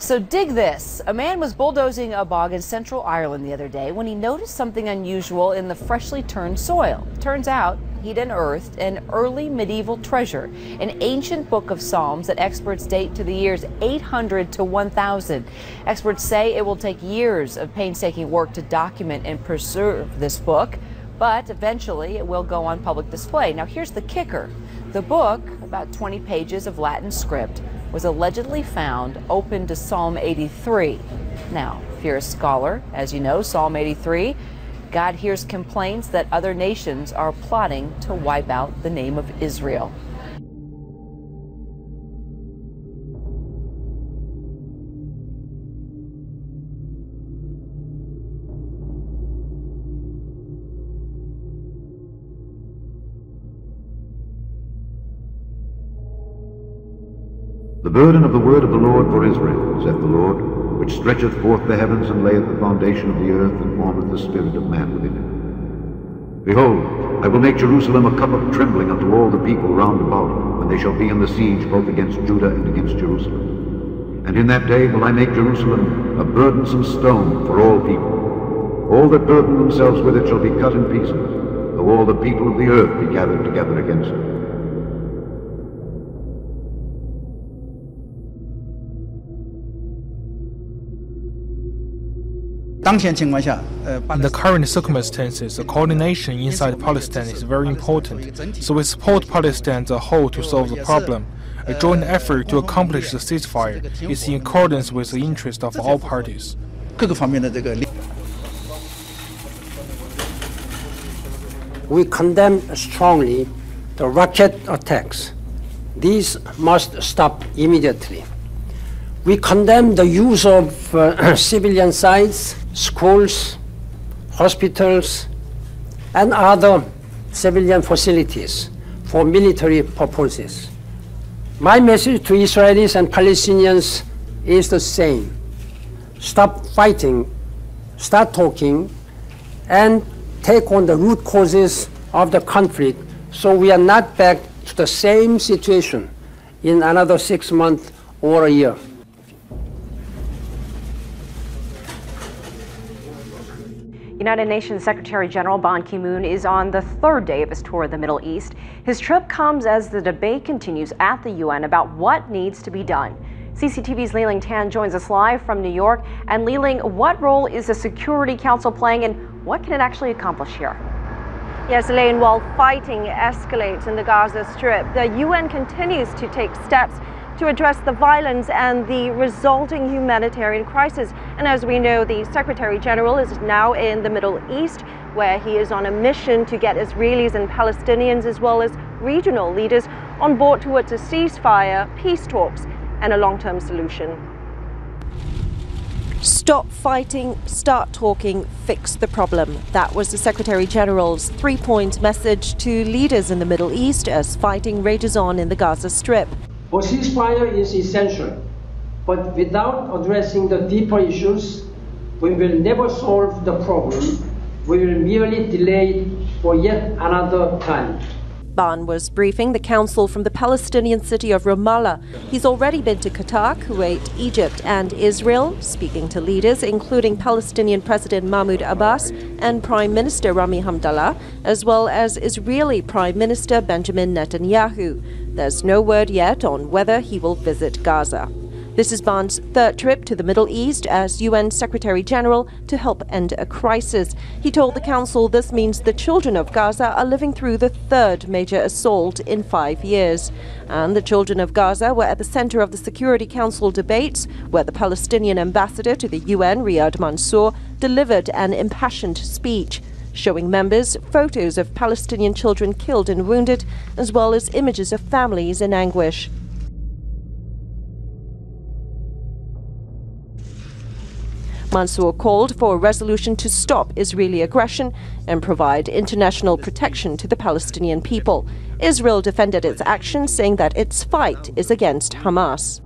So dig this. A man was bulldozing a bog in central Ireland the other day when he noticed something unusual in the freshly turned soil. Turns out he'd unearthed an early medieval treasure, an ancient book of Psalms that experts date to the years 800 to 1000. Experts say it will take years of painstaking work to document and preserve this book, but eventually it will go on public display. Now here's the kicker. The book, about 20 pages of Latin script, was allegedly found open to Psalm 83. Now, if you're a scholar, as you know, Psalm 83, God hears complaints that other nations are plotting to wipe out the name of Israel. The burden of the word of the Lord for Israel, saith the Lord, which stretcheth forth the heavens and layeth the foundation of the earth and formeth the spirit of man within it. Behold, I will make Jerusalem a cup of trembling unto all the people round about, when they shall be in the siege both against Judah and against Jerusalem. And in that day will I make Jerusalem a burdensome stone for all people. All that burden themselves with it shall be cut in pieces, though all the people of the earth be gathered together against it. In the current circumstances, the coordination inside Palestine is very important, so we support Palestine as a whole to solve the problem. A joint effort to accomplish the ceasefire is in accordance with the interest of all parties. We condemn strongly the rocket attacks. These must stop immediately. We condemn the use of civilian sites, schools, hospitals, and other civilian facilities for military purposes. My message to Israelis and Palestinians is the same. Stop fighting, start talking, and take on the root causes of the conflict so we are not back to the same situation in another 6 months or a year. United Nations Secretary General Ban Ki-moon is on the third day of his tour of the Middle East. His trip comes as the debate continues at the UN about what needs to be done. CCTV's Li-Ling Tan joins us live from New York. And Li-Ling, what role is the Security Council playing and what can it actually accomplish here? Yes, Elaine, while fighting escalates in the Gaza Strip, the UN continues to take steps to address the violence and the resulting humanitarian crisis. And as we know, the Secretary General is now in the Middle East, where he is on a mission to get Israelis and Palestinians, as well as regional leaders, on board towards a ceasefire, peace talks, and a long-term solution. Stop fighting, start talking, fix the problem. That was the Secretary General's three-point message to leaders in the Middle East as fighting rages on in the Gaza Strip. A ceasefire is essential, but without addressing the deeper issues, we will never solve the problem. We will merely delay it for yet another time. Ban was briefing the council from the Palestinian city of Ramallah. He's already been to Qatar, Kuwait, Egypt and Israel, speaking to leaders including Palestinian President Mahmoud Abbas and Prime Minister Rami Hamdallah, as well as Israeli Prime Minister Benjamin Netanyahu. There's no word yet on whether he will visit Gaza. This is Ban's third trip to the Middle East as UN Secretary General to help end a crisis. He told the Council this means the children of Gaza are living through the third major assault in 5 years. And the children of Gaza were at the center of the Security Council debates, where the Palestinian ambassador to the UN, Riyad Mansour, delivered an impassioned speech, showing members photos of Palestinian children killed and wounded, as well as images of families in anguish. Mansour called for a resolution to stop Israeli aggression and provide international protection to the Palestinian people. Israel defended its action, saying that its fight is against Hamas.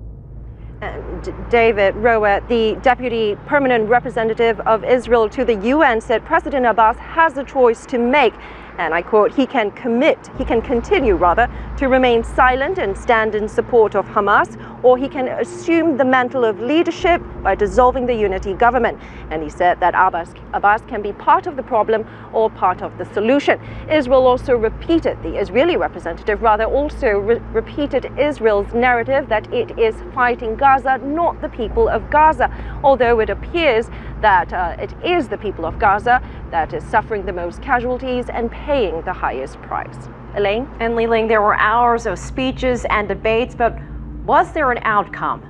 David Rowett, the Deputy Permanent Representative of Israel to the UN, said President Abbas has a choice to make. And I quote, he can continue to remain silent and stand in support of Hamas, or he can assume the mantle of leadership by dissolving the unity government. And he said that Abbas can be part of the problem or part of the solution. Israel also repeated, the Israeli representative repeated Israel's narrative that it is fighting Gaza, not the people of Gaza, although it appears that it is the people of Gaza that is suffering the most casualties and paying the highest price. Elaine? And Li-Ling, there were hours of speeches and debates, but was there an outcome?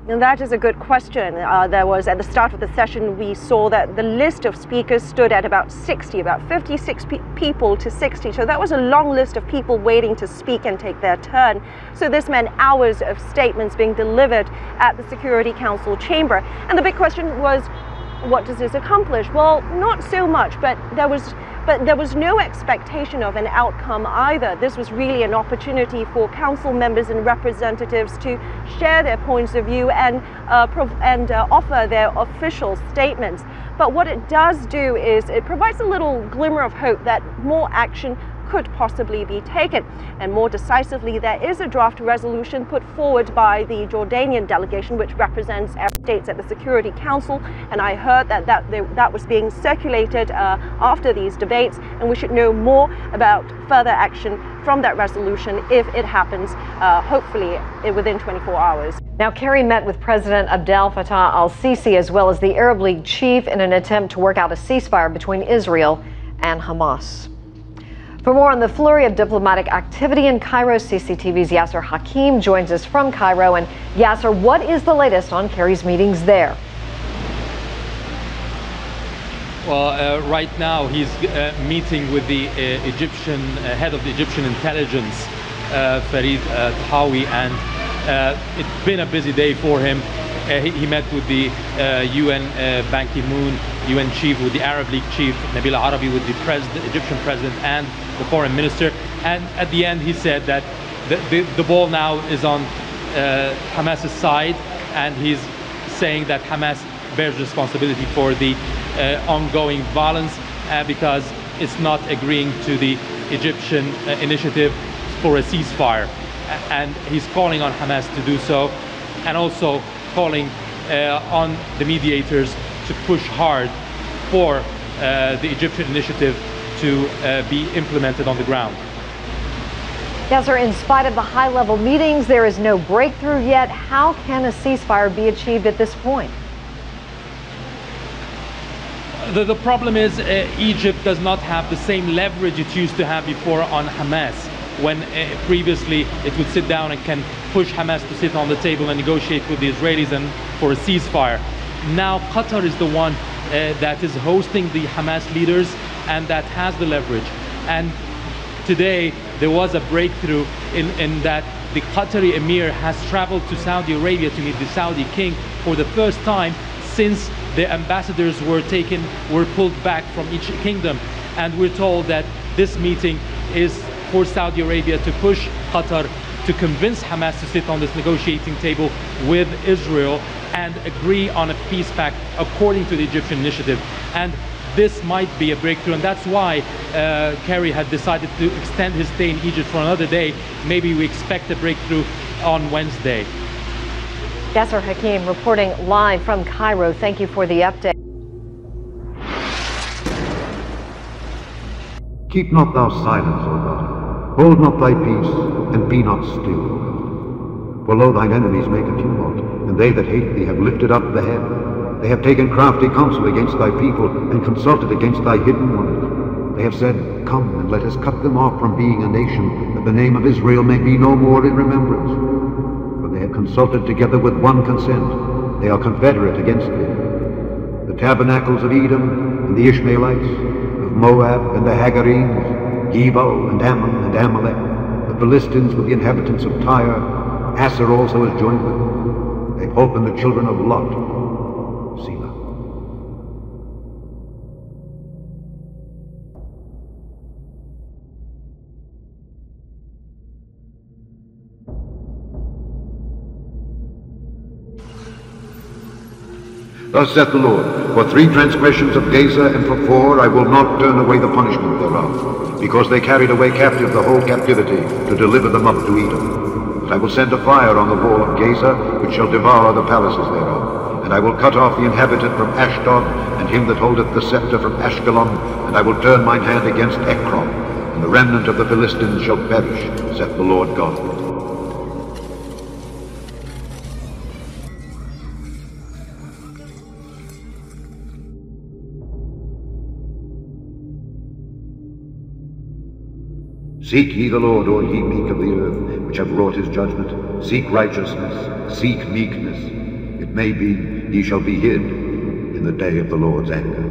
And that is a good question. There was, at the start of the session, we saw that the list of speakers stood at about 56 people to 60. So that was a long list of people waiting to speak and take their turn. So this meant hours of statements being delivered at the Security Council chamber. And the big question was, what does this accomplish? Well, not so much, but there was no expectation of an outcome either. This was really an opportunity for council members and representatives to share their points of view and offer their official statements. But what it does do is it provides a little glimmer of hope that more action could possibly be taken. And more decisively, there is a draft resolution put forward by the Jordanian delegation, which represents Arab states at the Security Council. And I heard that was being circulated after these debates, and we should know more about further action from that resolution if it happens, hopefully within 24 hours. Now, Kerry met with President Abdel Fattah al-Sisi as well as the Arab League chief in an attempt to work out a ceasefire between Israel and Hamas. For more on the flurry of diplomatic activity in Cairo, CCTV's Yasser Hakim joins us from Cairo. And Yasser, what is the latest on Kerry's meetings there? Well, right now he's meeting with the Egyptian head of the Egyptian intelligence, Farid Tahawi, and it's been a busy day for him. He met with the UN Ban Ki-moon, UN chief, with the Arab League chief, Nabil Arabi, with the Egyptian president and the foreign minister. And at the end, he said that the ball now is on Hamas's side, and he's saying that Hamas bears responsibility for the ongoing violence because it's not agreeing to the Egyptian initiative for a ceasefire. And he's calling on Hamas to do so, and also calling on the mediators to push hard for the Egyptian initiative to be implemented on the ground. Yes, sir. In spite of the high-level meetings, there is no breakthrough yet. How can a ceasefire be achieved at this point? The problem is Egypt does not have the same leverage it used to have before on Hamas, when previously it would sit down and can push Hamas to sit on the table and negotiate with the Israelis and for a ceasefire. Now Qatar is the one that is hosting the Hamas leaders and that has the leverage. And today there was a breakthrough in that the Qatari Emir has traveled to Saudi Arabia to meet the Saudi king for the first time since the ambassadors were pulled back from each kingdom. And we're told that this meeting is for Saudi Arabia to push Qatar to convince Hamas to sit on this negotiating table with Israel and agree on a peace pact according to the Egyptian initiative. And this might be a breakthrough, and that's why Kerry had decided to extend his stay in Egypt for another day. Maybe we expect a breakthrough on Wednesday. Yasser Hakim reporting live from Cairo. Thank you for the update. Keep not thou silence, O God. Hold not thy peace, and be not still, O God. For lo, thine enemies make a tumult, and they that hate thee have lifted up the head. They have taken crafty counsel against thy people, and consulted against thy hidden ones. They have said, Come, and let us cut them off from being a nation, that the name of Israel may be no more in remembrance. For they have consulted together with one consent. They are confederate against thee. The tabernacles of Edom, and the Ishmaelites, of Moab, and the Hagarenes, Gebo, and Ammon, and Amalek, the Philistines with the inhabitants of Tyre. Asser also has joined with them. They hope in the children of Lot. Selah. Thus saith the Lord, for 3 transgressions of Gaza, and for 4 I will not turn away the punishment thereof, because they carried away captive the whole captivity, to deliver them up to Edom. But I will send a fire on the wall of Gaza, which shall devour the palaces thereof. And I will cut off the inhabitant from Ashdod, and him that holdeth the scepter from Ashkelon, and I will turn mine hand against Ekron, and the remnant of the Philistines shall perish, saith the Lord God. Seek ye the Lord, all ye meek of the earth, which have wrought his judgment. Seek righteousness, seek meekness. It may be ye shall be hid in the day of the Lord's anger.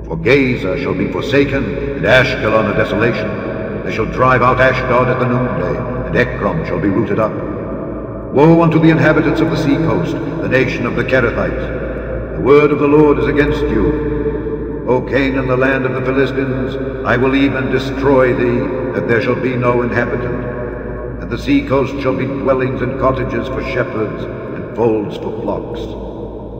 For Gaza shall be forsaken, and Ashkelon a desolation. They shall drive out Ashdod at the noonday, and Ekron shall be rooted up. Woe unto the inhabitants of the sea coast, the nation of the Kerethites. The word of the Lord is against you. O Canaan, the land of the Philistines, I will even destroy thee, that there shall be no inhabitant. And the sea coast shall be dwellings and cottages for shepherds, and folds for flocks.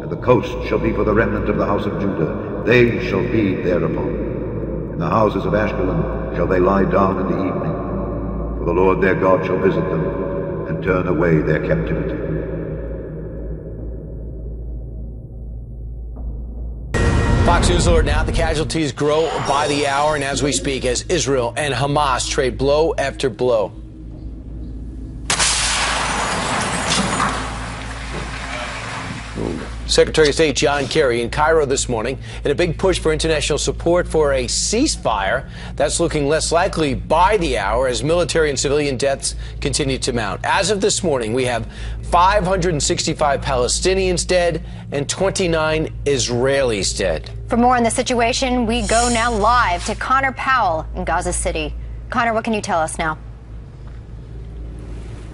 And the coast shall be for the remnant of the house of Judah. They shall feed thereupon. In the houses of Ashkelon shall they lie down in the evening. For the Lord their God shall visit them, and turn away their captivity. Fox News alert now. The casualties grow by the hour, and as we speak, as Israel and Hamas trade blow after blow. Secretary of State John Kerry in Cairo this morning in a big push for international support for a ceasefire. That's looking less likely by the hour as military and civilian deaths continue to mount. As of this morning, we have 565 Palestinians dead and 29 Israelis dead. For more on the situation, we go now live to Connor Powell in Gaza City. Connor, what can you tell us now?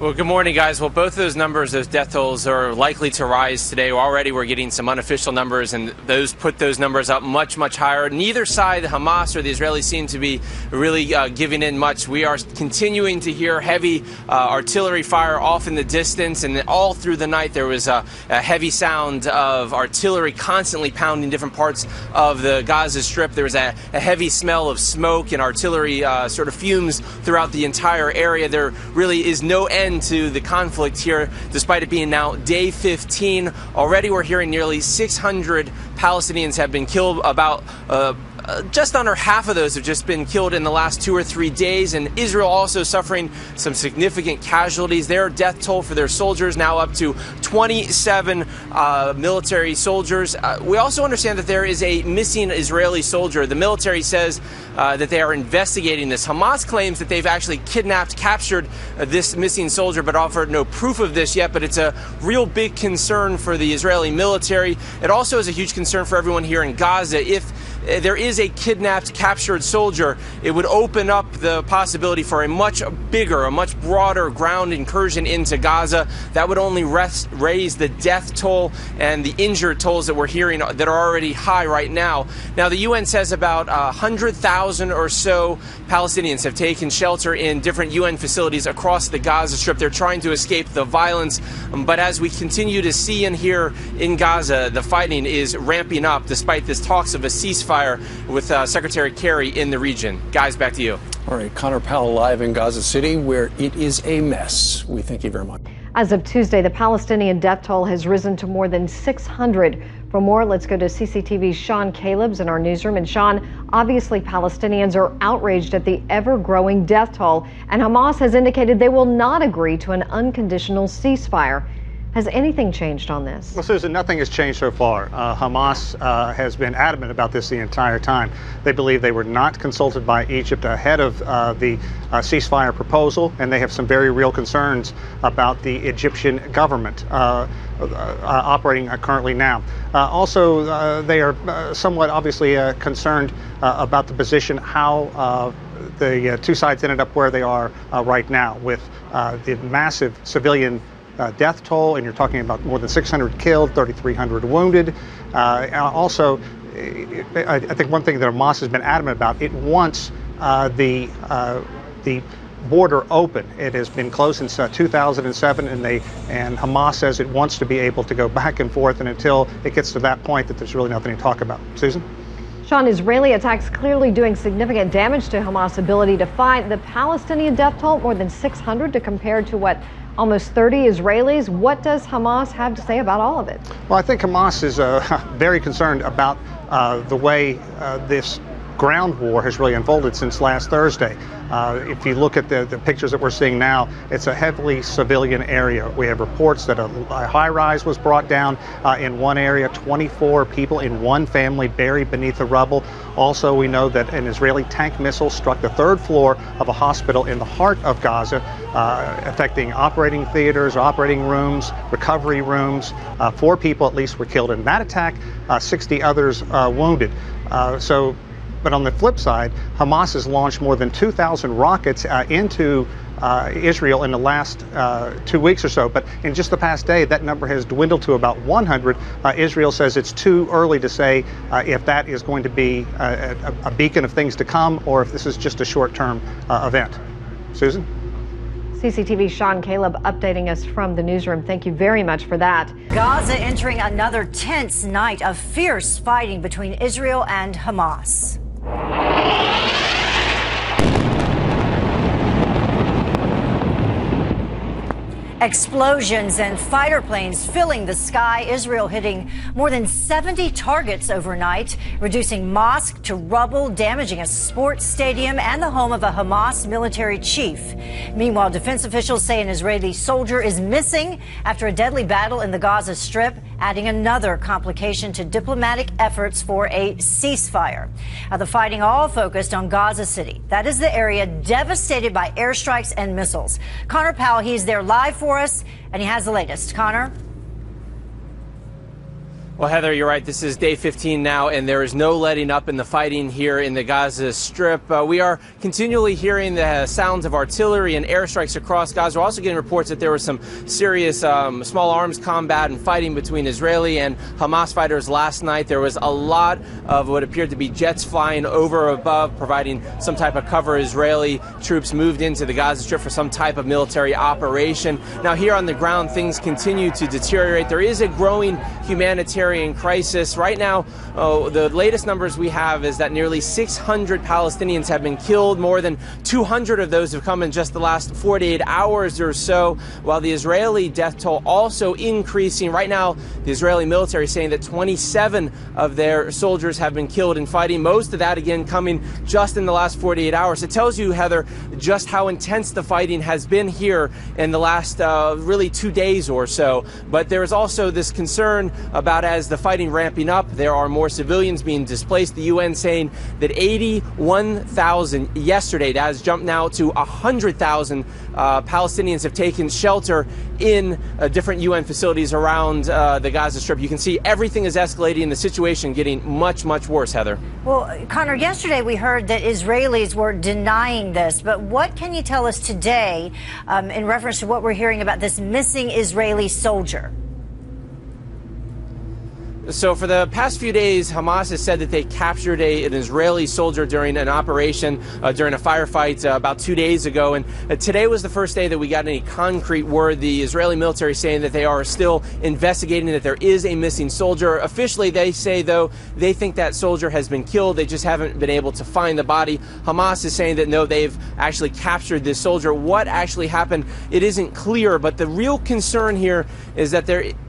Well, good morning, guys. Well, both of those numbers, those death tolls, are likely to rise today. Already we're getting some unofficial numbers, and those put those numbers up much, much higher. Neither side, the Hamas or the Israelis, seem to be really giving in much. We are continuing to hear heavy artillery fire off in the distance, and all through the night there was a heavy sound of artillery constantly pounding different parts of the Gaza Strip. There was a heavy smell of smoke and artillery sort of fumes throughout the entire area. There really is no end to the conflict here, despite it being now day 15. Already we're hearing nearly 600 Palestinians have been killed. About just under half of those have just been killed in the last 2 or 3 days, and Israel also suffering some significant casualties. Their death toll for their soldiers now up to 27 military soldiers. We also understand that there is a missing Israeli soldier. The military says that they are investigating this. Hamas claims that they've actually kidnapped, captured this missing soldier, but offered no proof of this yet. But it's a real big concern for the Israeli military. It also is a huge concern for everyone here in Gaza. If there is a kidnapped, captured soldier, it would open up the possibility for a much bigger, a much broader ground incursion into Gaza. That would only raise the death toll and the injured tolls that we're hearing that are already high right now. Now, the UN says about 100,000 or so Palestinians have taken shelter in different UN facilities across the Gaza Strip. They're trying to escape the violence, but as we continue to see and hear in Gaza, the fighting is ramping up despite this talks of a ceasefire with Secretary Kerry in the region. Guys, back to you. All right, Connor Powell live in Gaza City, where it is a mess. We thank you very much. As of Tuesday, the Palestinian death toll has risen to more than 600. For more, let's go to CCTV's Sean Caleb's in our newsroom. And Sean, obviously Palestinians are outraged at the ever-growing death toll, and Hamas has indicated they will not agree to an unconditional ceasefire. Has anything changed on this? Well, Susan, nothing has changed so far. Hamas has been adamant about this the entire time. They believe they were not consulted by Egypt ahead of the ceasefire proposal, and they have some very real concerns about the Egyptian government operating currently now. Also, they are somewhat obviously concerned about the position, how the two sides ended up where they are right now, with the massive civilian death toll, and you're talking about more than 600 killed, 3,300 wounded. Also, I think one thing that Hamas has been adamant about, it wants the border open. It has been closed since 2007, and Hamas says it wants to be able to go back and forth, and until it gets to that point, that there's really nothing to talk about. Susan? Sean, Israeli attacks clearly doing significant damage to Hamas' ability to fight. The Palestinian death toll, more than 600 to compare to what, almost 30 Israelis. What does Hamas have to say about all of it? Well, I think Hamas is very concerned about the way this ground war has really unfolded since last Thursday. If you look at the pictures that we're seeing now, it's a heavily civilian area. We have reports that a high-rise was brought down in one area, 24 people in one family buried beneath the rubble. Also, we know that an Israeli tank missile struck the third floor of a hospital in the heart of Gaza, affecting operating theaters, operating rooms, recovery rooms. 4 people at least were killed in that attack, 60 others wounded. But on the flip side, Hamas has launched more than 2,000 rockets into Israel in the last 2 weeks or so. But in just the past day, that number has dwindled to about 100. Israel says it's too early to say if that is going to be a beacon of things to come or if this is just a short-term event. Susan? CCTV's Sean Caleb updating us from the newsroom. Thank you very much for that. Gaza entering another tense night of fierce fighting between Israel and Hamas. Explosions and fighter planes filling the sky. Israel hitting more than 70 targets overnight, reducing mosque to rubble, damaging a sports stadium and the home of a Hamas military chief. Meanwhile, defense officials say an Israeli soldier is missing after a deadly battle in the Gaza Strip, adding another complication to diplomatic efforts for a ceasefire. The fighting all focused on Gaza City. That is the area devastated by airstrikes and missiles. Connor Powell, he's there live for us, and he has the latest. Connor? Well, Heather, you're right. This is day 15 now, and there is no letting up in the fighting here in the Gaza Strip. We are continually hearing the sounds of artillery and airstrikes across Gaza. We're also getting reports that there was some serious small arms combat and fighting between Israeli and Hamas fighters last night. There was a lot of what appeared to be jets flying over or above, providing some type of cover. Israeli troops moved into the Gaza Strip for some type of military operation. Now, here on the ground, things continue to deteriorate. There is a growing humanitarian crisis. Right now, the latest numbers we have is that nearly 600 Palestinians have been killed. More than 200 of those have come in just the last 48 hours or so, while the Israeli death toll also increasing. Right now, the Israeli military is saying that 27 of their soldiers have been killed in fighting. Most of that, again, coming just in the last 48 hours. It tells you, Heather, just how intense the fighting has been here in the last really 2 days or so. But there is also this concern about, as the fighting ramping up, there are more civilians being displaced. The UN saying that 81,000 yesterday, that has jumped now to 100,000 Palestinians have taken shelter in different UN facilities around the Gaza Strip. You can see everything is escalating, the situation getting much, much worse, Heather. Well, Connor, yesterday we heard that Israelis were denying this, but what can you tell us today in reference to what we're hearing about this missing Israeli soldier? So for the past few days, Hamas has said that they captured an Israeli soldier during an operation, during a firefight about 2 days ago. And today was the first day that we got any concrete word. The Israeli military saying that they are still investigating, that there is a missing soldier. Officially, they say, though, they think that soldier has been killed. They just haven't been able to find the body. Hamas is saying that, no, they've actually captured this soldier. What actually happened, it isn't clear. But the real concern here is that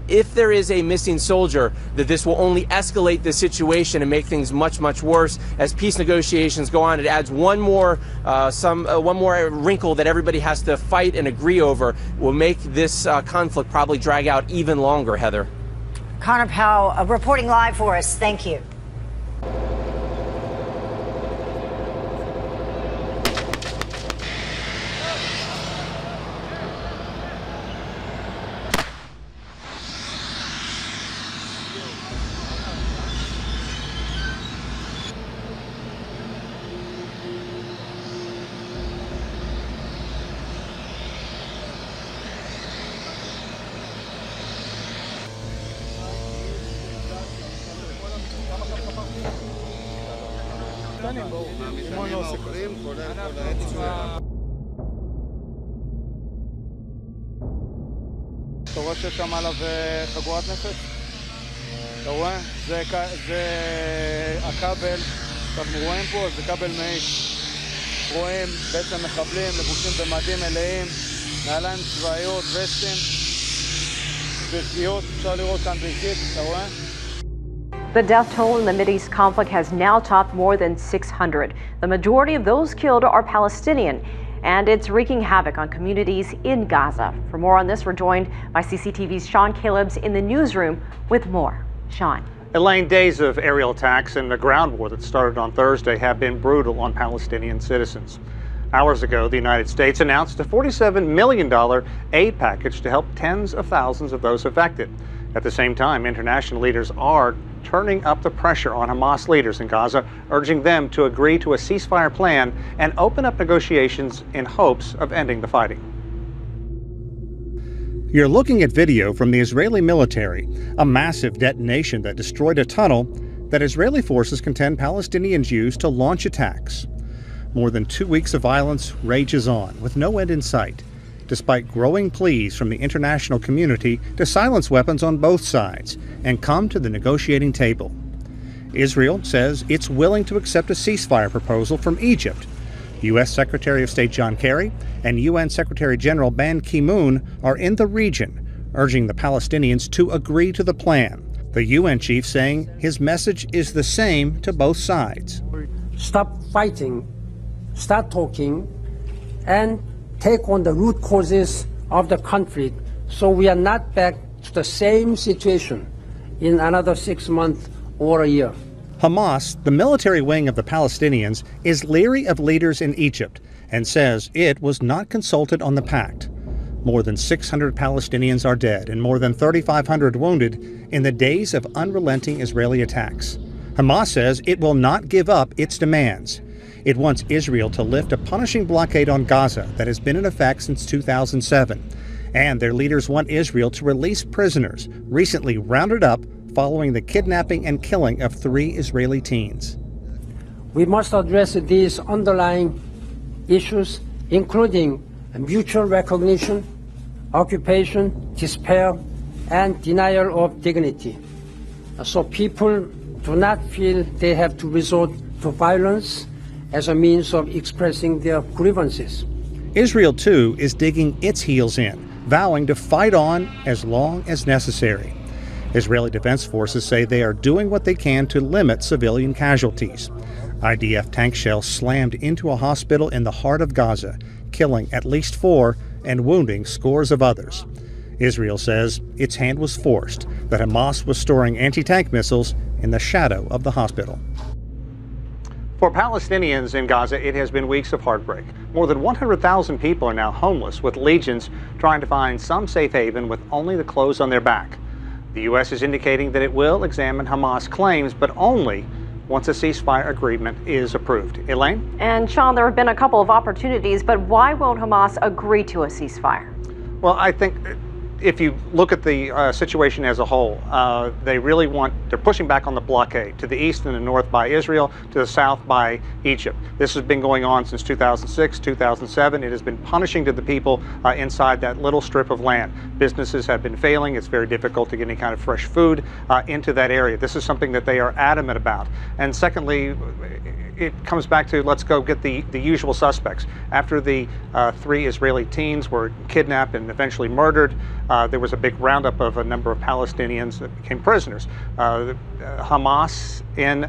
if there is a missing soldier, that this will only escalate the situation and make things much, much worse as peace negotiations go on. It adds one more wrinkle that everybody has to fight and agree over. Will make this conflict probably drag out even longer, Heather. Connor Powell reporting live for us. Thank you. ששם עליו חגורת נפץ. אתה רואה? זה הכבל שאנחנו רואים פה, זה כבל מאיץ. רואים בעצם מחבלים לבושים במדים מלאים, נעליים צבאיות, וסטים, ברכיות, אפשר לראות כאן ברכית, אתה רואה? The death toll in the Mideast conflict has now topped more than 600. The majority of those killed are Palestinian, and it's wreaking havoc on communities in Gaza. For more on this, we're joined by CCTV's Sean Calebs in the newsroom with more. Sean. Elaine, days of aerial attacks and the ground war that started on Thursday have been brutal on Palestinian citizens. Hours ago, the United States announced a $47 million aid package to help tens of thousands of those affected. At the same time, international leaders are turning up the pressure on Hamas leaders in Gaza, urging them to agree to a ceasefire plan and open up negotiations in hopes of ending the fighting. You're looking at video from the Israeli military, a massive detonation that destroyed a tunnel that Israeli forces contend Palestinians used to launch attacks. More than 2 weeks of violence rages on, with no end in sight, despite growing pleas from the international community to silence weapons on both sides and come to the negotiating table. Israel says it's willing to accept a ceasefire proposal from Egypt. U.S. Secretary of State John Kerry and UN Secretary General Ban-Ki-moon are in the region, urging the Palestinians to agree to the plan. The UN chief saying his message is the same to both sides. Stop fighting, start talking, and take on the root causes of the conflict so we are not back to the same situation in another 6 months or a year. Hamas, the military wing of the Palestinians, is leery of leaders in Egypt and says it was not consulted on the pact. More than 600 Palestinians are dead and more than 3,500 wounded in the days of unrelenting Israeli attacks. Hamas says it will not give up its demands. It wants Israel to lift a punishing blockade on Gaza that has been in effect since 2007. And their leaders want Israel to release prisoners recently rounded up following the kidnapping and killing of 3 Israeli teens. We must address these underlying issues, including mutual recognition, occupation, despair, and denial of dignity. So people do not feel they have to resort to violence as a means of expressing their grievances. Israel, too, is digging its heels in, vowing to fight on as long as necessary. Israeli Defense Forces say they are doing what they can to limit civilian casualties. I.D.F. tank shells slammed into a hospital in the heart of Gaza, killing at least 4 and wounding scores of others. Israel says its hand was forced, that Hamas was storing anti-tank missiles in the shadow of the hospital. For Palestinians in Gaza, it has been weeks of heartbreak. More than 100,000 people are now homeless, with legions trying to find some safe haven with only the clothes on their back. The U.S. is indicating that it will examine Hamas claims, but only once a ceasefire agreement is approved. Elaine? And Sean, there have been a couple of opportunities, but why won't Hamas agree to a ceasefire? Well, I think if you look at the situation as a whole, they're pushing back on the blockade to the east and the north by Israel, to the south by Egypt. This has been going on since 2006, 2007. It has been punishing to the people inside that little strip of land. Businesses have been failing. It's very difficult to get any kind of fresh food into that area. This is something that they are adamant about. And secondly, it comes back to let's go get the usual suspects. After the 3 Israeli teens were kidnapped and eventually murdered, there was a big roundup of a number of Palestinians that became prisoners. Hamas in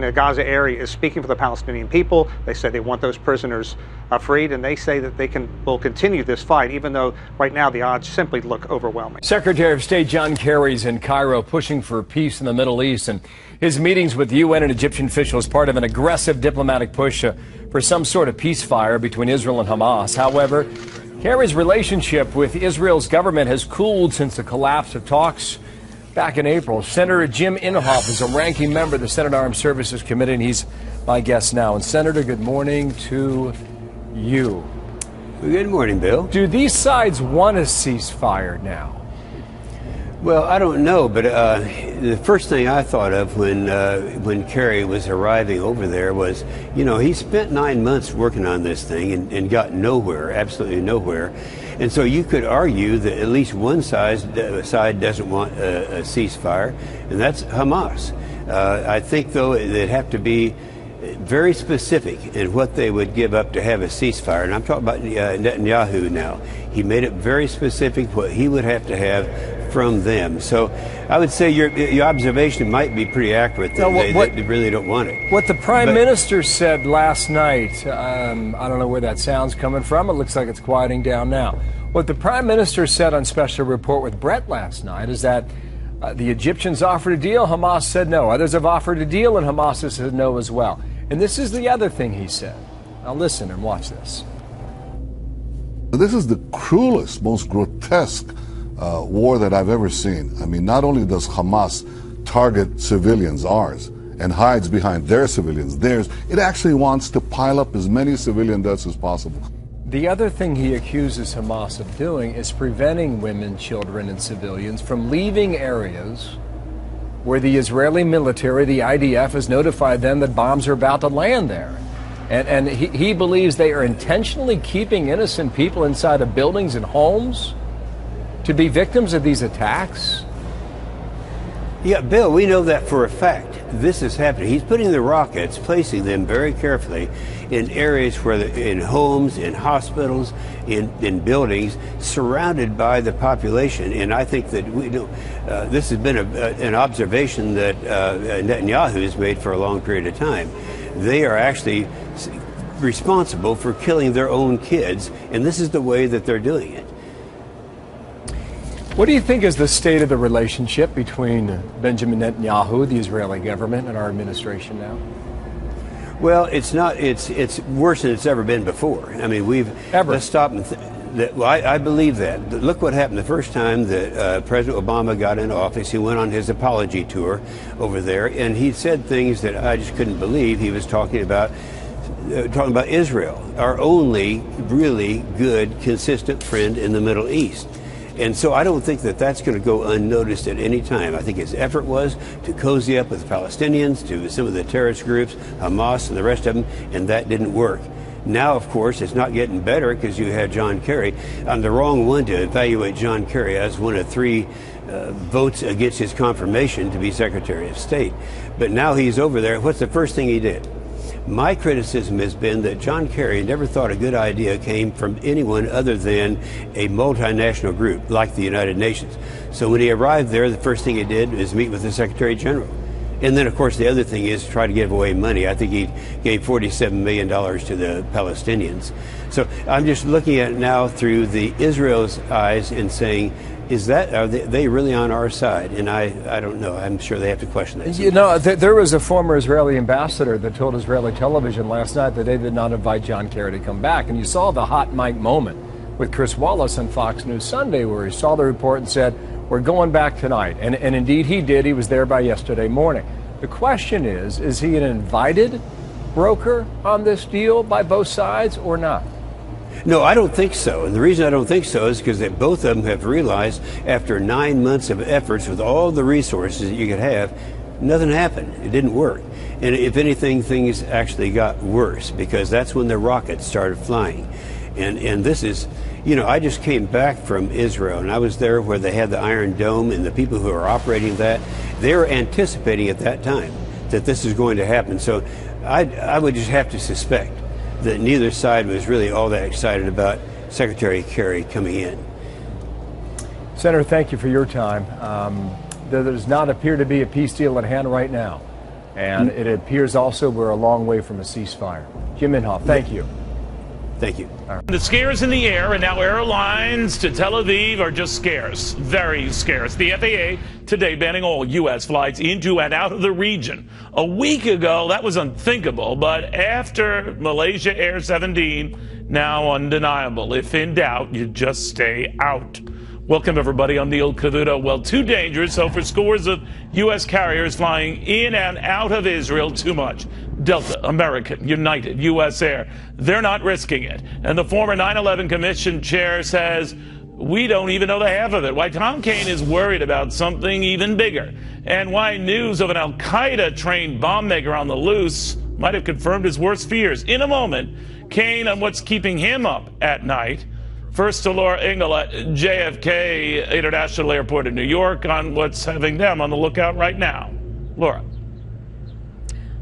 the Gaza area is speaking for the Palestinian people. They say they want those prisoners freed, and they say that they will continue this fight, even though right now the odds simply look overwhelming. Secretary of State John Kerry's in Cairo pushing for peace in the Middle East, and his meetings with UN and Egyptian officials part of an aggressive diplomatic push for some sort of peace fire between Israel and Hamas. However, Kerry's relationship with Israel's government has cooled since the collapse of talks back in April. Senator Jim Inhofe is a ranking member of the Senate Armed Services Committee, and he's my guest now. And Senator, good morning to you. Good morning, Bill. Do these sides want a ceasefire now? Well, I don't know, but the first thing I thought of when Kerry was arriving over there was, you know, he spent 9 months working on this thing and got nowhere, absolutely nowhere. And so you could argue that at least one side doesn't want a ceasefire, and that's Hamas. I think, though, they'd have to be very specific in what they would give up to have a ceasefire. And I'm talking about Netanyahu now. He made it very specific what he would have to have from them. So I would say your observation might be pretty accurate. That they really don't want it. What the Prime Minister said last night, I don't know where that sound's coming from. It looks like it's quieting down now. What the Prime Minister said on Special Report with Brett last night is that the Egyptians offered a deal, Hamas said no. Others have offered a deal, and Hamas has said no as well. And this is the other thing he said. Now listen and watch this. This is the cruelest, most grotesque war that I've ever seen. I mean, not only does Hamas target civilians, ours, and hides behind their civilians, theirs, it actually wants to pile up as many civilian deaths as possible. The other thing he accuses Hamas of doing is preventing women, children, and civilians from leaving areas where the Israeli military, the I.D.F, has notified them that bombs are about to land there. And he believes they are intentionally keeping innocent people inside of buildings and homes to be victims of these attacks. Yeah, Bill, we know that for a fact. This is happening. He's putting the rockets, placing them very carefully in areas where, in homes, in hospitals, in buildings, surrounded by the population. And I think that this has been an observation that Netanyahu has made for a long period of time. They are actually responsible for killing their own kids, and this is the way that they're doing it. What do you think is the state of the relationship between Benjamin Netanyahu, the Israeli government, and our administration now? Well, it's not. It's worse than it's ever been before. I mean, let's stop and well, I believe that. Look what happened the first time that President Obama got into office. He went on his apology tour over there, and he said things that I just couldn't believe. He was talking about Israel, our only really good, consistent friend in the Middle East. And so I don't think that that's going to go unnoticed at any time. I think his effort was to cozy up with the Palestinians, to some of the terrorist groups, Hamas and the rest of them, and that didn't work. Now, of course, it's not getting better because you had John Kerry. I'm the wrong one to evaluate John Kerry as one of 3 votes against his confirmation to be Secretary of State. But now he's over there. What's the first thing he did? My criticism has been that John Kerry never thought a good idea came from anyone other than a multinational group like the United Nations. So when he arrived there, the first thing he did was meet with the Secretary General. And then, of course, the other thing is try to give away money. I think he gave $47 million to the Palestinians. So I'm just looking at it now through the Israel's eyes and saying, are they really on our side? And I don't know. I'm sure they have to question that. You know, there was a former Israeli ambassador that told Israeli television last night that they did not invite John Kerry to come back. And you saw the hot mic moment with Chris Wallace on Fox News Sunday, where he saw the report and said, we're going back tonight. And indeed he did. He was there by yesterday morning. The question is he an invited broker on this deal by both sides or not? No, I don't think so. And the reason I don't think so is because both of them have realized after 9 months of efforts with all the resources that you could have, nothing happened. It didn't work. And if anything, things actually got worse because that's when the rockets started flying. And this is, I just came back from Israel, and I was there where they had the Iron Dome, and the people who are operating that, they were anticipating at that time that this is going to happen. So I would just have to suspect that neither side was really all that excited about Secretary Kerry coming in. Senator, thank you for your time. There does not appear to be a peace deal at hand right now, and it appears also we're a long way from a ceasefire. Jim Inhofe, thank you. Thank you. The scares in the air, and now airlines to Tel Aviv are just scarce, very scarce. The FAA today banning all U.S. flights into and out of the region. A week ago, that was unthinkable, but after Malaysia Air 17, now undeniable. If in doubt, you just stay out. Welcome, everybody. I'm Neil Cavuto. Well, too dangerous, so for scores of U.S. carriers flying in and out of Israel, too much. Delta, American, United, U.S. Air, they're not risking it. And the former 9/11 Commission chair says, we don't even know the half of it. Why Tom Kaine is worried about something even bigger. And why news of an al-Qaeda-trained bomb maker on the loose might have confirmed his worst fears. In a moment, Kaine on what's keeping him up at night. First to Laura Engel at JFK International Airport in New York on what's having them on the lookout right now. Laura.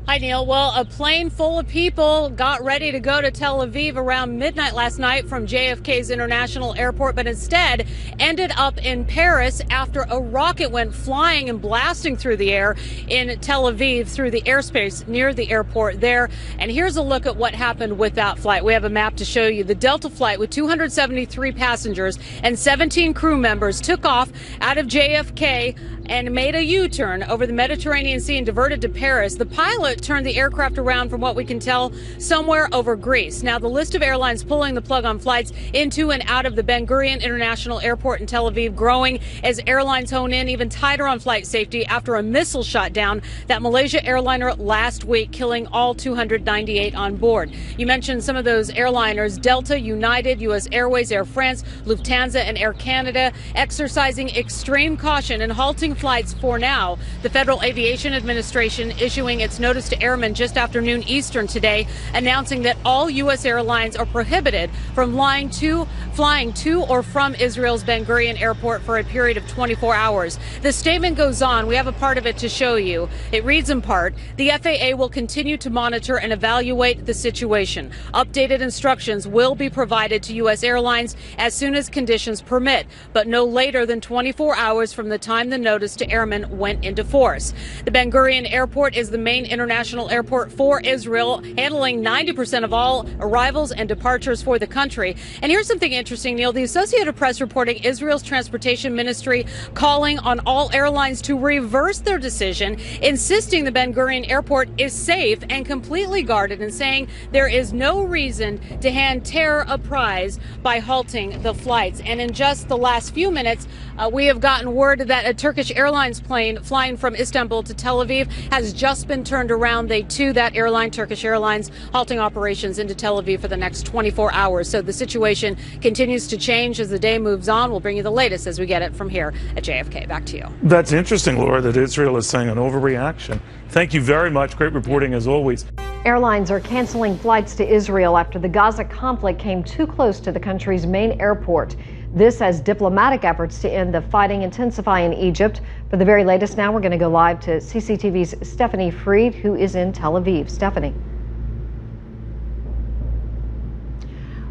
Hi, Neil. Well, a plane full of people got ready to go to Tel Aviv around midnight last night from JFK's International Airport, but instead ended up in Paris after a rocket went flying and blasting through the air in Tel Aviv through the airspace near the airport there. And here's a look at what happened with that flight. We have a map to show you. The Delta flight with 273 passengers and 17 crew members took off out of JFK and made a U-turn over the Mediterranean Sea and diverted to Paris. The pilot turned the aircraft around, from what we can tell, somewhere over Greece. Now, the list of airlines pulling the plug on flights into and out of the Ben-Gurion International Airport in Tel Aviv growing as airlines hone in even tighter on flight safety after a missile shot down that Malaysia airliner last week, killing all 298 on board. You mentioned some of those airliners: Delta, United, U.S. Airways, Air France, Lufthansa, and Air Canada, exercising extreme caution and halting flights for now. The Federal Aviation Administration issuing its notice to airmen just after noon Eastern today, announcing that all U.S. airlines are prohibited from flying to or from Israel's Ben-Gurion Airport for a period of 24 hours. The statement goes on. We have a part of it to show you. It reads in part, the FAA will continue to monitor and evaluate the situation. Updated instructions will be provided to U.S. airlines as soon as conditions permit, but no later than 24 hours from the time the notice to airmen went into force. The Ben-Gurion Airport is the main international airport for Israel, handling 90% of all arrivals and departures for the country. And here's something interesting, Neil. The Associated Press reporting Israel's transportation ministry calling on all airlines to reverse their decision, insisting the Ben-Gurion Airport is safe and completely guarded, and saying there is no reason to hand terror a prize by halting the flights. And in just the last few minutes, we have gotten word that a Turkish Airlines plane flying from Istanbul to Tel Aviv has just been turned around. They, too, that airline, Turkish Airlines, halting operations into Tel Aviv for the next 24 hours. So the situation continues to change as the day moves on. We'll bring you the latest as we get it from here at JFK. Back to you. That's interesting, Laura, that Israel is saying an overreaction. Thank you very much. Great reporting as always. Airlines are canceling flights to Israel after the Gaza conflict came too close to the country's main airport. This as diplomatic efforts to end the fighting intensify in Egypt. For the very latest now, we're going to go live to CCTV's Stephanie Freed, who is in Tel Aviv. Stephanie.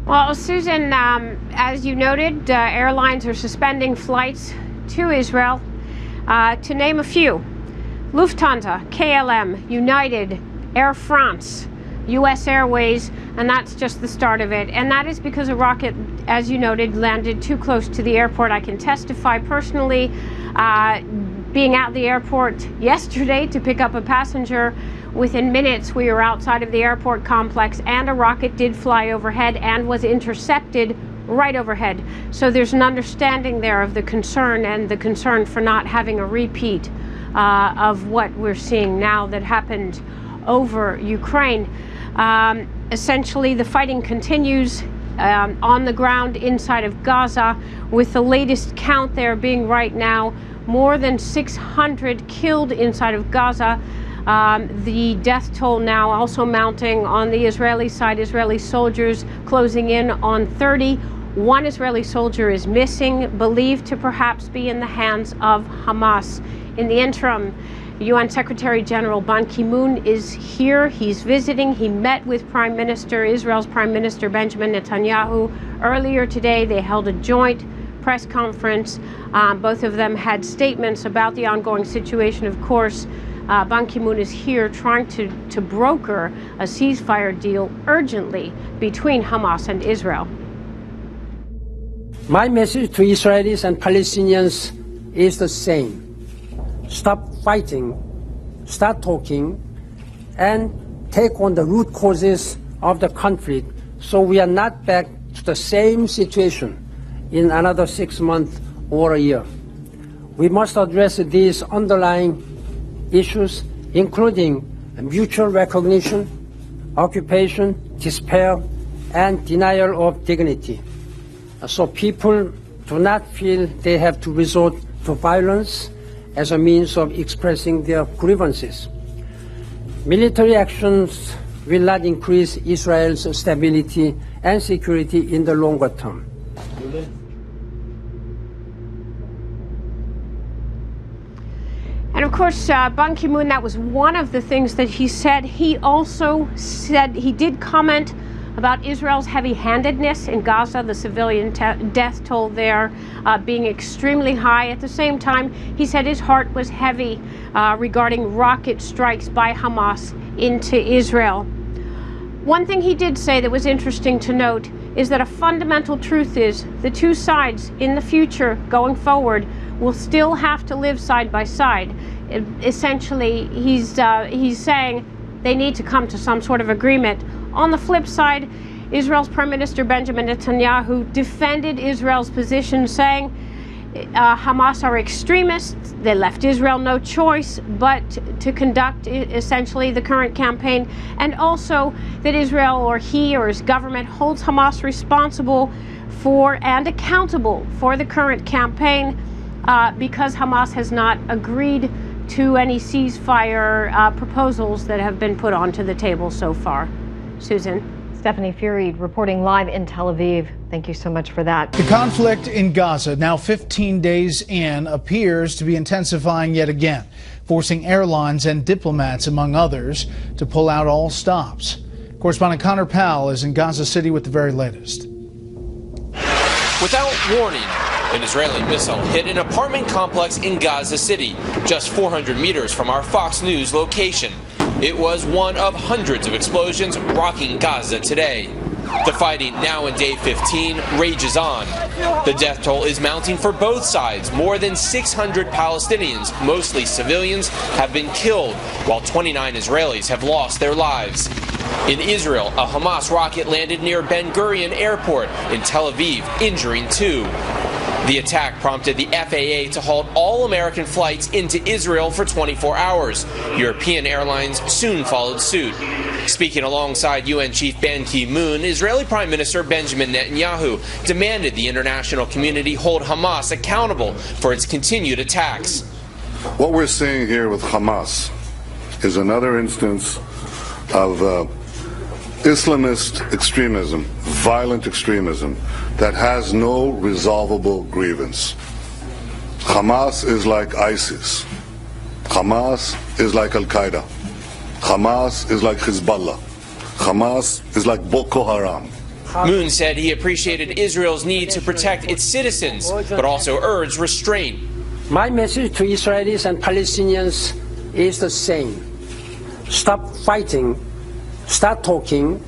Well, Susan, as you noted, airlines are suspending flights to Israel. To name a few: Lufthansa, KLM, United, Air France, U.S. Airways, and that's just the start of it. And that is because a rocket, as you noted, landed too close to the airport. I can testify personally, being at the airport yesterday to pick up a passenger. Within minutes, we were outside of the airport complex, and a rocket did fly overhead and was intercepted right overhead. So there's an understanding there of the concern, and the concern for not having a repeat of what we're seeing now that happened over Ukraine. Essentially, the fighting continues on the ground inside of Gaza, with the latest count there being right now more than 600 killed inside of Gaza. The death toll now also mounting on the Israeli side. Israeli soldiers closing in on 30. One Israeli soldier is missing, believed to perhaps be in the hands of Hamas. In the interim, UN Secretary General Ban Ki-moon is here. He's visiting. He met with Israel's Prime Minister Benjamin Netanyahu earlier today. They held a joint press conference. Both of them had statements about the ongoing situation. Of course, Ban Ki-moon is here trying to broker a ceasefire deal urgently between Hamas and Israel. My message to Israelis and Palestinians is the same. Stop fighting, start talking, and take on the root causes of the conflict so we are not back to the same situation in another 6 months or a year. We must address these underlying issues, including mutual recognition, occupation, despair, and denial of dignity, so people do not feel they have to resort to violence as a means of expressing their grievances. Military actions will not increase Israel's stability and security in the longer term. And of course, Ban Ki-moon, that was one of the things that he said. He also said, he did comment about Israel's heavy-handedness in Gaza, the civilian death toll there being extremely high. At the same time, he said his heart was heavy regarding rocket strikes by Hamas into Israel. One thing he did say that was interesting to note is that a fundamental truth is the two sides in the future going forward will still have to live side by side. Essentially, he's saying they need to come to some sort of agreement. On the flip side, Israel's Prime Minister Benjamin Netanyahu defended Israel's position, saying Hamas are extremists. They left Israel no choice but to conduct essentially the current campaign, and also that Israel, or he or his government, holds Hamas responsible for and accountable for the current campaign because Hamas has not agreed to any ceasefire proposals that have been put onto the table so far. Susan. Stephanie Fury reporting live in Tel Aviv. Thank you so much for that. The conflict in Gaza, now 15 days in, appears to be intensifying yet again, forcing airlines and diplomats, among others, to pull out all stops. Correspondent Connor Powell is in Gaza City with the very latest. Without warning, an Israeli missile hit an apartment complex in Gaza City, just 400 meters from our Fox News location. It was one of hundreds of explosions rocking Gaza today. The fighting, now in day 15, rages on. The death toll is mounting for both sides. More than 600 Palestinians, mostly civilians, have been killed, while 29 Israelis have lost their lives. In Israel, a Hamas rocket landed near Ben-Gurion airport in Tel Aviv, injuring 2. The attack prompted the FAA to halt all American flights into Israel for 24 hours. European airlines soon followed suit. Speaking alongside UN Chief Ban Ki-moon, Israeli Prime Minister Benjamin Netanyahu demanded the international community hold Hamas accountable for its continued attacks. What we're seeing here with Hamas is another instance of Islamist extremism, violent extremism, that has no resolvable grievance. Hamas is like ISIS. Hamas is like Al-Qaeda. Hamas is like Hezbollah. Hamas is like Boko Haram. Moon said he appreciated Israel's need to protect its citizens, but also urged restraint. My message to Israelis and Palestinians is the same. Stop fighting, start talking,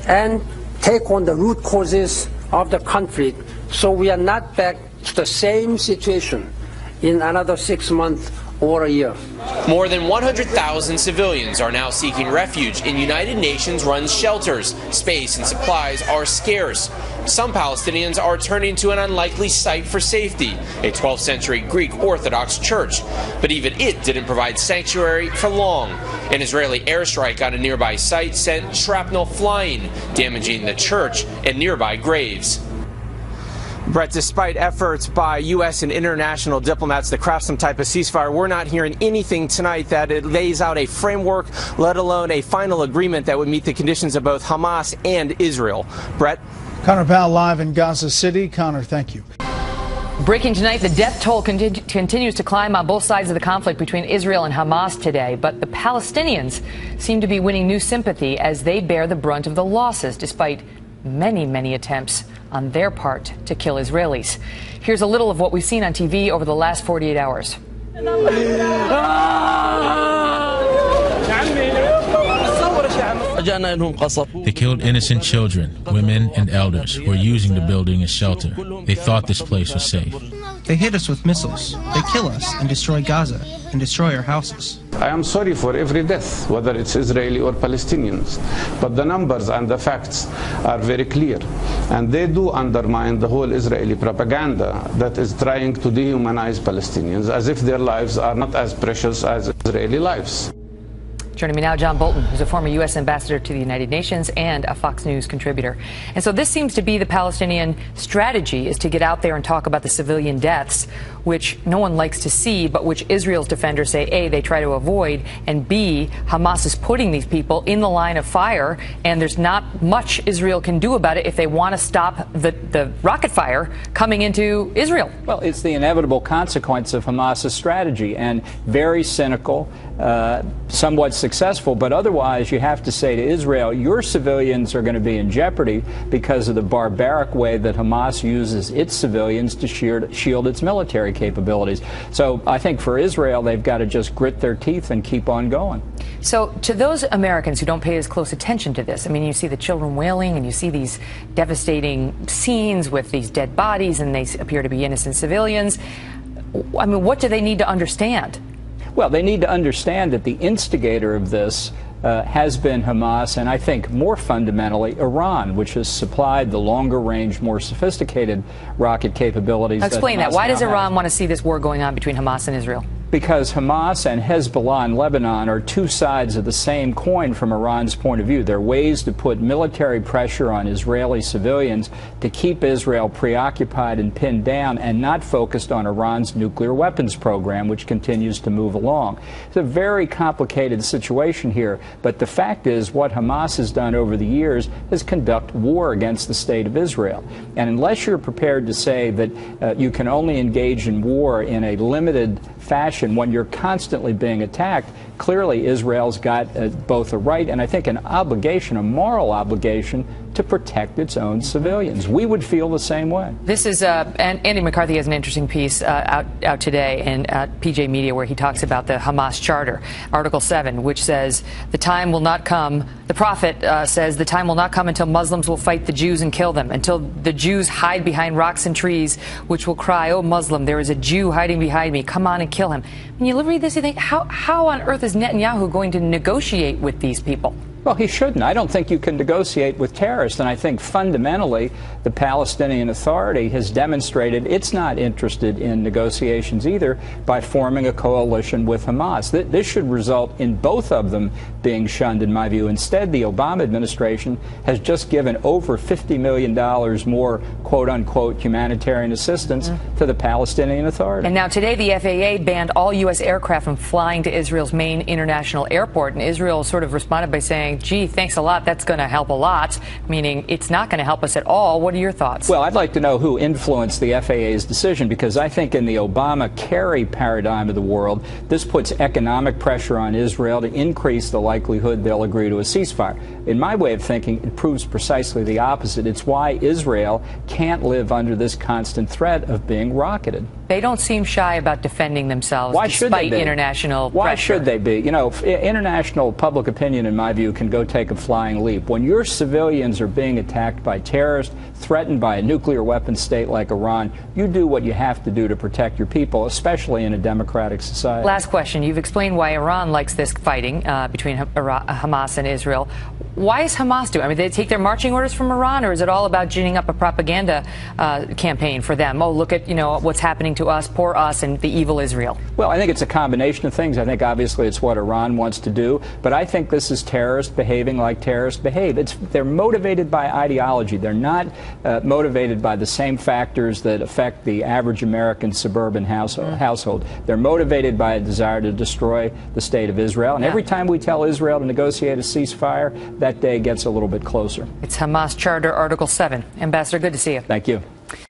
and take on the root causes of the conflict so we are not back to the same situation in another 6 months or a year. More than 100,000 civilians are now seeking refuge in United Nations-run shelters. Space and supplies are scarce. Some Palestinians are turning to an unlikely site for safety, a 12th century Greek Orthodox church. But even it didn't provide sanctuary for long. An Israeli airstrike on a nearby site sent shrapnel flying, damaging the church and nearby graves. Brett, despite efforts by U.S. and international diplomats to craft some type of ceasefire, we're not hearing anything tonight that it lays out a framework, let alone a final agreement that would meet the conditions of both Hamas and Israel. Brett? Connor Powell live in Gaza City. Connor, thank you. Breaking tonight, the death toll continues to climb on both sides of the conflict between Israel and Hamas today, but the Palestinians seem to be winning new sympathy as they bear the brunt of the losses, despite many, many attempts on their part to kill Israelis. Here's a little of what we've seen on TV over the last 48 hours. They killed innocent children, women, and elders who were using the building as shelter. They thought this place was safe. They hit us with missiles. They kill us and destroy Gaza and destroy our houses. I am sorry for every death, whether it's Israeli or Palestinians, but the numbers and the facts are very clear, and they do undermine the whole Israeli propaganda that is trying to dehumanize Palestinians as if their lives are not as precious as Israeli lives. Joining me now, John Bolton, who's a former U.S. ambassador to the United Nations and a Fox News contributor. And so this seems to be the Palestinian strategy, is to get out there and talk about the civilian deaths, which no one likes to see, but which Israel's defenders say, A, they try to avoid, and B, Hamas is putting these people in the line of fire, and there's not much Israel can do about it if they want to stop the rocket fire coming into Israel. Well, it's the inevitable consequence of Hamas's strategy, and very cynical, somewhat successful, but otherwise you have to say to Israel, your civilians are going to be in jeopardy because of the barbaric way that Hamas uses its civilians to shield its military capabilities. So I think for Israel, they've got to just grit their teeth and keep on going. So to those Americans who don't pay as close attention to this, I mean, you see the children wailing and you see these devastating scenes with these dead bodies and they appear to be innocent civilians. I mean, what do they need to understand? Well, they need to understand that the instigator of this has been Hamas, and I think more fundamentally Iran, which has supplied the longer range, more sophisticated rocket capabilities. Explain that. Why does Iran want to see this war going on between Hamas and Israel? Because Hamas and Hezbollah in Lebanon are two sides of the same coin from Iran's point of view. They're ways to put military pressure on Israeli civilians to keep Israel preoccupied and pinned down and not focused on Iran's nuclear weapons program, which continues to move along. It's a very complicated situation here, but the fact is what Hamas has done over the years is conduct war against the state of Israel. And unless you're prepared to say that you can only engage in war in a limited fashion when you're constantly being attacked, clearly Israel's got both a right and I think an obligation, a moral obligation, to protect its own civilians. We would feel the same way. This is, and Andy McCarthy has an interesting piece out today in PJ Media where he talks about the Hamas Charter, Article 7, which says the time will not come, the prophet says the time will not come until Muslims will fight the Jews and kill them, until the Jews hide behind rocks and trees, which will cry, oh Muslim, there is a Jew hiding behind me, come on and kill him. When you read this, you think, how on earth is Netanyahu going to negotiate with these people? Well, he shouldn't. I don't think you can negotiate with terrorists. And I think fundamentally the Palestinian Authority has demonstrated it's not interested in negotiations either by forming a coalition with Hamas. This should result in both of them being shunned, in my view. Instead, the Obama administration has just given over $50 million more, quote unquote, humanitarian assistance to the Palestinian Authority. And now today the FAA banned all U.S. aircraft from flying to Israel's main international airport. And Israel sort of responded by saying, gee, thanks a lot, that's going to help a lot, meaning it's not going to help us at all. What are your thoughts? Well, I'd like to know who influenced the FAA's decision, because I think in the Obama-Kerry paradigm of the world, this puts economic pressure on Israel to increase the likelihood they'll agree to a ceasefire. In my way of thinking, it proves precisely the opposite. It's why Israel can't live under this constant threat of being rocketed. They don't seem shy about defending themselves despite international pressure. Why should they be? You know, international public opinion, in my view, can go take a flying leap. When your civilians are being attacked by terrorists, threatened by a nuclear weapons state like Iran, you do what you have to do to protect your people, especially in a democratic society. Last question. You've explained why Iran likes this fighting between Hamas and Israel. Why is Hamas doing it? I mean, they take their marching orders from Iran, or is it all about ginning up a propaganda campaign for them? Oh, look at, what's happening to us, poor us, and the evil Israel. Well, I think it's a combination of things. I think obviously it's what Iran wants to do, but I think this is terrorists behaving like terrorists behave. They're motivated by ideology. They're not motivated by the same factors that affect the average American suburban household. They're motivated by a desire to destroy the state of Israel. And every time we tell Israel to negotiate a ceasefire, that day gets a little bit closer. It's Hamas Charter Article 7. Ambassador, good to see you. Thank you.